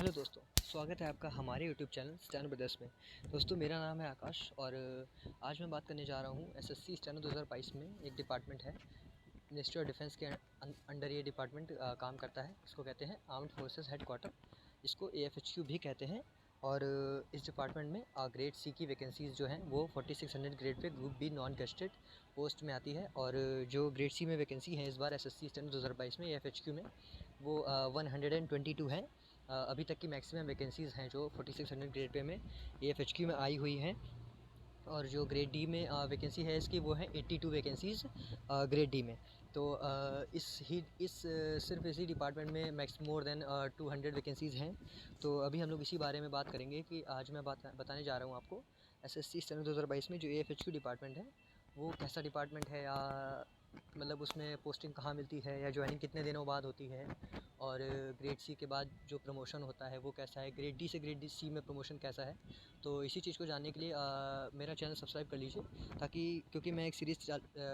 Hello दोस्तों, स्वागत है आपका हमारे यूट्यूब चैनल स्टेनो ब्रदर्स में। दोस्तों, मेरा नाम है आकाश और आज मैं बात करने जा रहा हूँ एसएससी स्टेनो 2022 में एक डिपार्टमेंट है। मिनिस्ट्री ऑफ डिफेंस के अंडर ये डिपार्टमेंट काम करता है। इसको कहते हैं आर्म्ड फोर्सेस हेडक्वार्टर, इसको एएफएचक्यू भी कहते हैं। और इस डिपार्टमेंट में ग्रेड सी की वैकेंसीज़ जो हैं वो 4600 grade pay group B non gazetted post में आती है। और जो ग्रेड सी में वैकेंसी है इस बार एसएससी स्टेनो 2022 में एएफएचक्यू में वो 122 हैं। अभी तक की मैक्सिमम वैकेंसीज़ हैं जो 4600 ग्रेड पे में एएफएचक्यू में आई हुई हैं। और जो ग्रेड डी में वैकेंसी है इसकी वो है 82 वैकेंसीज़ ग्रेड डी में। तो सिर्फ इसी डिपार्टमेंट में मोर देन 200 वैकेंसीज़ हैं। तो अभी हम लोग इसी बारे में बात करेंगे कि आज मैं बताने जा रहा हूँ आपको एसएससी स्टेनो 2022 में जो एएफएचक्यू डिपार्टमेंट है वो कैसा डिपार्टमेंट है, या मतलब उसमें पोस्टिंग कहाँ मिलती है, या ज्वाइनिंग कितने दिनों बाद होती है, और ग्रेड सी के बाद जो प्रमोशन होता है वो कैसा है, ग्रेड डी से ग्रेड सी में प्रमोशन कैसा है। तो इसी चीज़ को जानने के लिए मेरा चैनल सब्सक्राइब कर लीजिए, ताकि क्योंकि मैं एक सीरीज़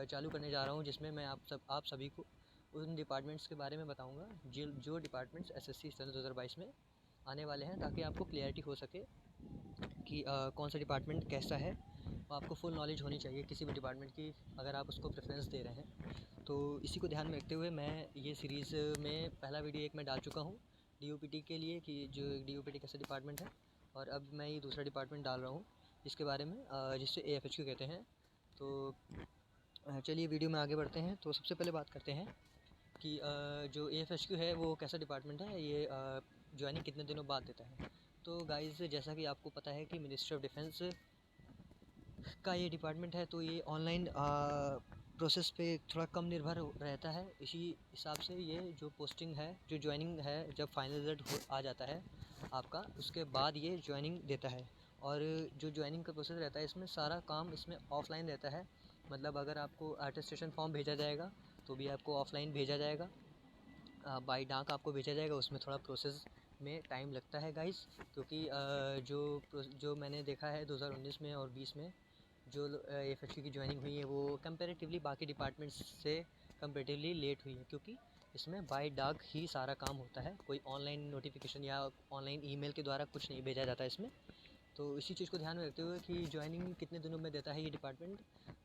चालू करने जा रहा हूँ जिसमें मैं आप सभी को उन डिपार्टमेंट्स के बारे में बताऊँगा जो डिपार्टमेंट्स एसएससी सन 2022 में आने वाले हैं, ताकि आपको क्लियरिटी हो सके कि कौन सा डिपार्टमेंट कैसा है। आपको फुल नॉलेज होनी चाहिए किसी भी डिपार्टमेंट की, अगर आप उसको प्रेफरेंस दे रहे हैं। तो इसी को ध्यान में रखते हुए मैं ये सीरीज़ में पहला वीडियो एक मैं डाल चुका हूँ डीओपीटी के लिए, कि जो डीओपीटी कैसा डिपार्टमेंट है। और अब मैं ये दूसरा डिपार्टमेंट डाल रहा हूँ इसके बारे में, जिससे एएफएचक्यू कहते हैं। तो चलिए वीडियो में आगे बढ़ते हैं। तो सबसे पहले बात करते हैं कि जो एएफएचक्यू है वो कैसा डिपार्टमेंट है, ये ज्वाइनिंग कितने दिनों बाद देता है। तो गाइज़, जैसा कि आपको पता है कि मिनिस्ट्री ऑफ डिफेंस का ये डिपार्टमेंट है, तो ये ऑनलाइन प्रोसेस पे थोड़ा कम निर्भर रहता है। इसी हिसाब से ये जो पोस्टिंग है, जो ज्वाइनिंग है, जब फाइनल रिजल्ट आ जाता है आपका, उसके बाद ये ज्वाइनिंग देता है। और जो ज्वाइनिंग का प्रोसेस रहता है इसमें सारा काम इसमें ऑफलाइन रहता है। मतलब अगर आपको अटेस्टेशन फॉर्म भेजा जाएगा तो भी आपको ऑफलाइन भेजा जाएगा, बाई डाक आपको भेजा जाएगा। उसमें थोड़ा प्रोसेस में टाइम लगता है गाइस, क्योंकि जो मैंने देखा है 2019 में और 20 में जो एएफएचक्यू की ज्वाइनिंग हुई है वो कंपैरेटिवली बाकी डिपार्टमेंट्स से कंपैरेटिवली लेट हुई है, क्योंकि इसमें बाय डाक ही सारा काम होता है। कोई ऑनलाइन नोटिफिकेशन या ऑनलाइन ईमेल के द्वारा कुछ नहीं भेजा जाता इसमें। तो इसी चीज़ को ध्यान में रखते हुए कि ज्वाइनिंग कितने दिनों में देता है ये डिपार्टमेंट,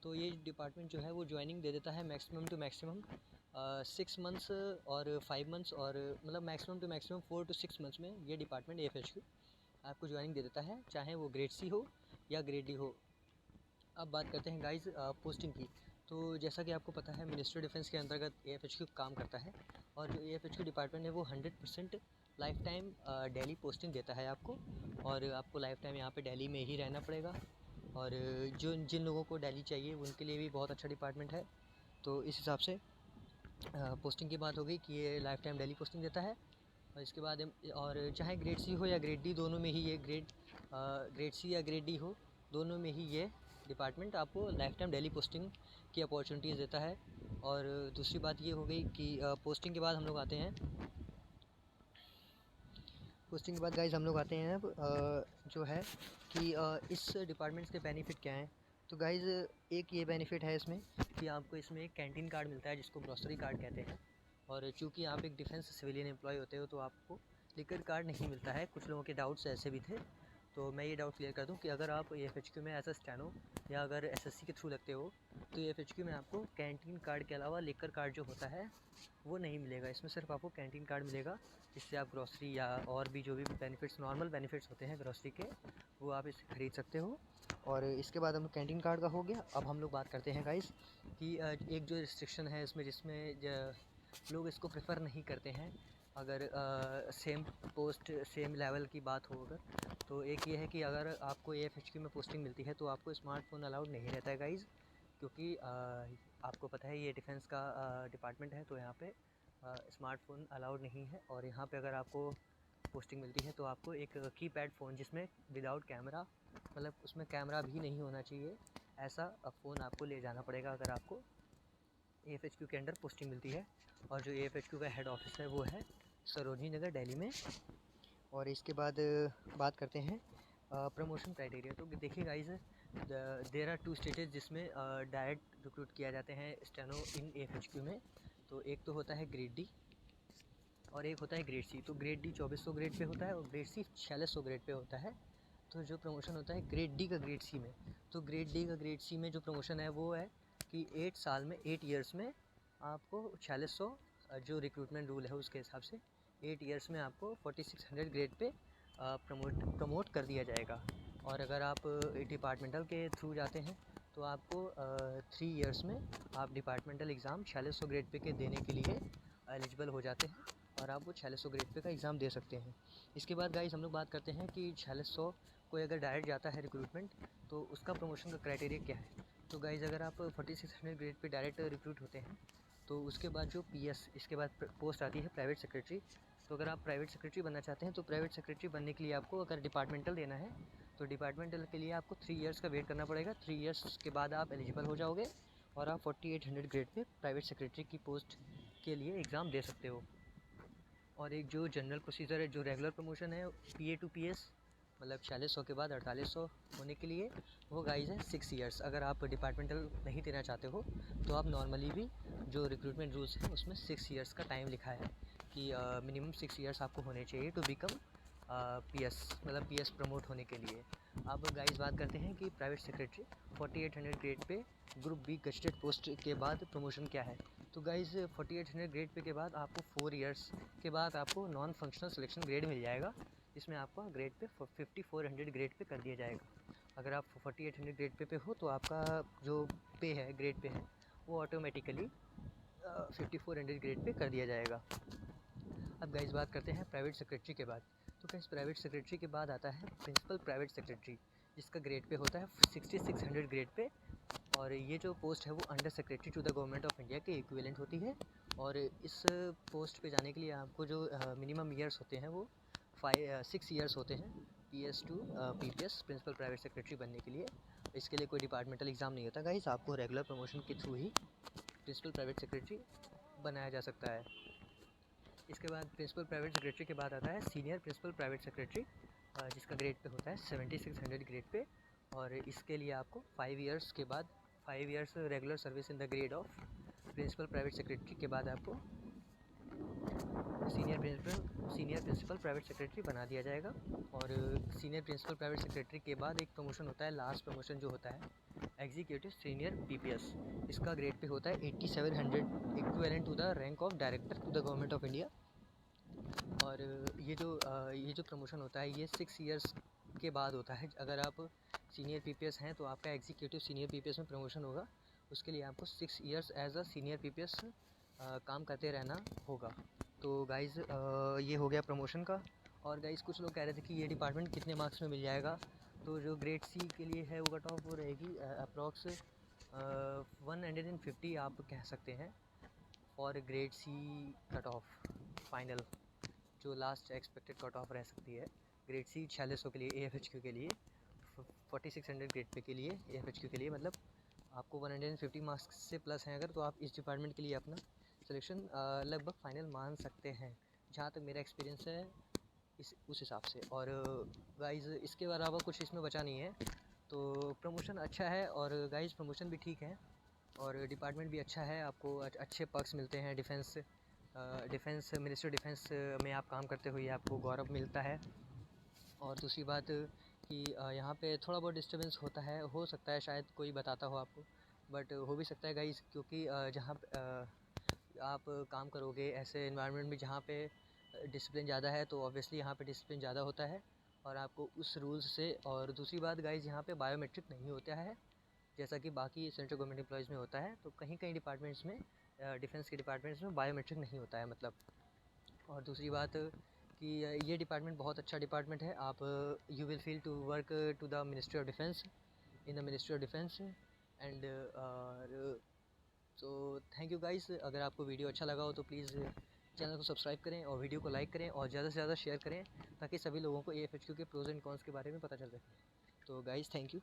तो ये डिपार्टमेंट जो है वो ज्वाइनिंग दे देता है मैक्सिमम टू मैक्सिमम 6 मंथ्स और 5 मंथ्स, और मतलब maximum to maximum 4 to 6 months में ये डिपार्टमेंट एएफएचक्यू आपको ज्वाइनिंग दे देता है, चाहे वो ग्रेड सी हो या ग्रेड डी हो। अब बात करते हैं गाइज़ पोस्टिंग की। तो जैसा कि आपको पता है मिनिस्ट्री डिफेंस के अंतर्गत एएफएचक्यू काम करता है। और जो एएफएचक्यू डिपार्टमेंट है वो 100% लाइफ टाइम डेली पोस्टिंग देता है आपको। और आपको लाइफ टाइम यहाँ पे दिल्ली में ही रहना पड़ेगा। और जो जिन लोगों को दिल्ली चाहिए उनके लिए भी बहुत अच्छा डिपार्टमेंट है। तो इस हिसाब से पोस्टिंग की बात हो गई कि ये लाइफ टाइम दिल्ली पोस्टिंग देता है। और इसके बाद और चाहे ग्रेड सी हो या ग्रेड डी, दोनों में ही ये ग्रेड सी या ग्रेड डी हो, दोनों में ही ये डिपार्टमेंट आपको लाइफ टाइम दिल्ली पोस्टिंग की अपॉर्चुनिटीज़ देता है। और दूसरी बात ये हो गई कि पोस्टिंग के बाद हम लोग आते हैं पोस्टिंग के बाद गाइज हम लोग आते हैं अब जो है कि इस डिपार्टमेंट्स के बेनिफिट क्या हैं। तो गाइज, एक ये बेनिफिट है इसमें कि आपको इसमें एक कैंटीन कार्ड मिलता है जिसको ग्रॉसरी कार्ड कहते हैं। और चूँकि आप एक डिफेंस सिविलियन एम्प्लॉय होते हो तो आपको लिकर कार्ड नहीं मिलता है। कुछ लोगों के डाउट्स ऐसे भी थे, तो मैं ये डाउट क्लियर कर दूं कि अगर आप एएफएचक्यू में एज अ स्टेनो या अगर एसएससी के थ्रू लगते हो तो एएफएचक्यू में आपको कैंटीन कार्ड के अलावा लिकर कार्ड जो होता है वो नहीं मिलेगा। इसमें सिर्फ आपको कैंटीन कार्ड मिलेगा, जिससे आप ग्रॉसरी या और भी जो भी बेनिफिट्स, नॉर्मल बेनिफिट्स होते हैं ग्रॉसरी के, वो आप इसे ख़रीद सकते हो। और इसके बाद हम कैंटीन कार्ड का हो गया। अब हम लोग बात करते हैं गाइस कि एक जो रिस्ट्रिक्शन है इसमें, जिसमें लोग इसको प्रेफर नहीं करते हैं। अगर सेम पोस्ट सेम लेवल की बात हो अगर, तो एक ये है कि अगर आपको एएफएचक्यू में पोस्टिंग मिलती है तो आपको स्मार्टफोन अलाउड नहीं रहता है गाइज़, क्योंकि आपको पता है ये डिफेंस का डिपार्टमेंट है, तो यहाँ पे स्मार्टफोन अलाउड नहीं है। और यहाँ पे अगर आपको पोस्टिंग मिलती है तो आपको एक कीपैड फ़ोन, जिसमें विदाउट कैमरा, मतलब उसमें कैमरा भी नहीं होना चाहिए, ऐसा फ़ोन आपको ले जाना पड़ेगा अगर आपको एएफएचक्यू के अंडर पोस्टिंग मिलती है। और जो एएफएचक्यू का हेड ऑफिस है वो है सरोजनी नगर दिल्ली में। और इसके बाद बात करते हैं प्रमोशन क्राइटेरिया। तो देखिए गाइस, देयर आर 2 स्टेजेस जिसमें डायरेक्ट रिक्रूट किया जाते हैं स्टेनो इन एएफएचक्यू में। तो एक तो होता है ग्रेड डी, और एक होता है ग्रेड सी। तो ग्रेड डी 2400 ग्रेड पे होता है और ग्रेड सी 4600 ग्रेड पे होता है। तो जो प्रमोशन होता है ग्रेड डी का ग्रेड सी में, तो ग्रेड डी का ग्रेड सी में जो प्रमोशन है वो है कि 8 साल में 8 ईयर्स में आपको 4600 जो रिक्रूटमेंट रूल है उसके हिसाब से 8 ईयर्स में आपको 4600 ग्रेड पे प्रमोट कर दिया जाएगा। और अगर आप डिपार्टमेंटल के थ्रू जाते हैं तो आपको 3 ईयर्स में आप डिपार्टमेंटल एग्ज़ाम 4600 ग्रेड पे के देने के लिए एलिजिबल हो जाते हैं और आप वो 4600 ग्रेड पे का एग्ज़ाम दे सकते हैं। इसके बाद गाइस हम लोग बात करते हैं कि 4600 कोई अगर डायरेक्ट जाता है रिक्रूटमेंट तो उसका प्रमोशन का क्राइटेरिया क्या है। तो गाइस अगर आप 4600 ग्रेड पे डायरेक्ट रिक्रूट होते हैं तो उसके बाद जो पीएस, इसके बाद पोस्ट आती है प्राइवेट सेक्रेटरी। तो अगर आप प्राइवेट सेक्रेटरी बनना चाहते हैं तो प्राइवेट सेक्रेटरी बनने के लिए आपको अगर डिपार्टमेंटल देना है तो डिपार्टमेंटल के लिए आपको 3 ईयर्स का वेट करना पड़ेगा। 3 ईयर्स के बाद आप एलिजिबल हो जाओगे और आप 4800 ग्रेड पे प्राइवेट सेक्रेटरी की पोस्ट के लिए एग्ज़ाम दे सकते हो। और एक जो जनरल प्रोसीजर है, जो रेगुलर प्रमोशन है पीए टू पीएस, मतलब 4600 के बाद 4800 होने के लिए, वो गाइज है 6 ईयर्स। अगर आप डिपार्टमेंटल नहीं देना चाहते हो तो आप नॉर्मली भी जो रिक्रूटमेंट रूल्स हैं उसमें 6 ईयर्स का टाइम लिखा है कि मिनिमम 6 ईयर्स आपको होने चाहिए टू बिकम पीएस, मतलब पीएस प्रमोट होने के लिए। अब गाइस बात करते हैं कि private secretary 4800 grade pay group B gazetted post के बाद प्रमोशन क्या है। तो गाइस 4800 ग्रेड पे के बाद आपको 4 ईयर्स के बाद आपको नॉन फंक्शनल सिलेक्शन ग्रेड मिल जाएगा, जिसमें आपका ग्रेड पे 5400 ग्रेड पे कर दिया जाएगा। अगर आप 4800 ग्रेड पे हो तो आपका जो पे है, ग्रेड पे है, वो ऑटोमेटिकली 5400 ग्रेड पे कर दिया जाएगा। अब गाइस बात करते हैं प्राइवेट सेक्रेटरी के बाद। तो गाइस प्राइवेट सेक्रेटरी के बाद आता है प्रिंसिपल प्राइवेट सेक्रेटरी, जिसका ग्रेड पे होता है 6600 ग्रेड पे। और ये जो पोस्ट है वो under secretary to the government of India के इक्विवेलेंट होती है। और इस पोस्ट पे जाने के लिए आपको जो मिनिमम ईयर्स होते हैं वो 6 ईयर्स होते हैं PS to PPS, principal private secretary बनने के लिए। इसके लिए कोई डिपार्टमेंटल एग्ज़ाम नहीं होता गाइस, आपको रेगुलर प्रमोशन के थ्रू ही प्रिंसिपल प्राइवेट सेक्रेटरी बनाया जा सकता है। इसके बाद प्रिंसिपल प्राइवेट सेक्रेटरी के बाद आता है सीनियर प्रिंसिपल प्राइवेट सेक्रेटरी, जिसका ग्रेड पे होता है 7600 ग्रेड पे। और इसके लिए आपको 5 ईयर्स के बाद 5 years regular service in the grade of principal private secretary के बाद आपको सीनियर प्रिंसिपल प्राइवेट सेक्रेटरी बना दिया जाएगा। और सीनियर प्रिंसिपल प्राइवेट सेक्रेटरी के बाद एक प्रमोशन होता है, लास्ट प्रमोशन जो होता है एग्जीक्यूटिव सीनियर पीपीएस। इसका ग्रेड पे होता है 8700, equivalent to the rank of director to the government of India. और ये जो प्रमोशन होता है ये 6 ईयर्स के बाद होता है। अगर आप सीनियर पीपीएस हैं तो आपका एग्जीक्यूटिव सीनियर पीपीएस में प्रमोशन होगा, उसके लिए आपको 6 years as a senior PPS काम करते रहना होगा। तो गाइज़ ये हो गया प्रमोशन का। और गाइज़ कुछ लोग कह रहे थे कि ये डिपार्टमेंट कितने मार्क्स में मिल जाएगा। तो जो ग्रेड सी के लिए है वो कट ऑफ वो रहेगी अप्रॉक्स 150 आप कह सकते हैं for grade C cut off final, जो लास्ट एक्सपेक्टेड कट ऑफ रह सकती है ग्रेड सी 4600 के लिए AFHQ के लिए, 4600 ग्रेड पे के लिए AFHQ के लिए। मतलब आपको 150 मार्क्स से प्लस हैं अगर, तो आप इस डिपार्टमेंट के लिए अपना सिलेक्शन लगभग फ़ाइनल मान सकते हैं, जहाँ तक मेरा एक्सपीरियंस है उस हिसाब से। और गाइज़ इसके अलावा कुछ इसमें बचा नहीं है। तो प्रमोशन अच्छा है और गाइज़ प्रमोशन भी ठीक है और डिपार्टमेंट भी अच्छा है, आपको अच्छे पर्क्स मिलते हैं। डिफेंस मिनिस्ट्री डिफेंस में आप काम करते हुए आपको गौरव मिलता है। और दूसरी बात कि यहाँ पे थोड़ा बहुत डिस्टर्बेंस होता है, हो सकता है शायद कोई बताता हो आपको, बट हो भी सकता है गाइस, क्योंकि जहाँ आप काम करोगे ऐसे इन्वायरमेंट में जहाँ पे डिसिप्लिन ज़्यादा है तो ऑब्वियसली यहाँ पे डिसिप्लिन ज़्यादा होता है और आपको उस रूल्स से। और दूसरी बात गाइस, यहाँ पे बायोमेट्रिक नहीं होता है जैसा कि बाकी सेंट्रल गवर्नमेंट एम्प्लॉयज़ में होता है। तो कहीं कहीं डिपार्टमेंट्स में, डिफेंस के डिपार्टमेंट्स में बायोमेट्रिक नहीं होता है मतलब। और दूसरी बात कि ये डिपार्टमेंट बहुत अच्छा डिपार्टमेंट है। आप you will feel to work to the ministry of defence, in the ministry of defence and so thank you guys. अगर आपको वीडियो अच्छा लगा हो तो प्लीज़ चैनल को सब्सक्राइब करें और वीडियो को लाइक करें और ज़्यादा से ज़्यादा शेयर करें, ताकि सभी लोगों को AFHQ के प्रोज एंड कॉन्स के बारे में पता चल सके। तो गाइस थैंक यू।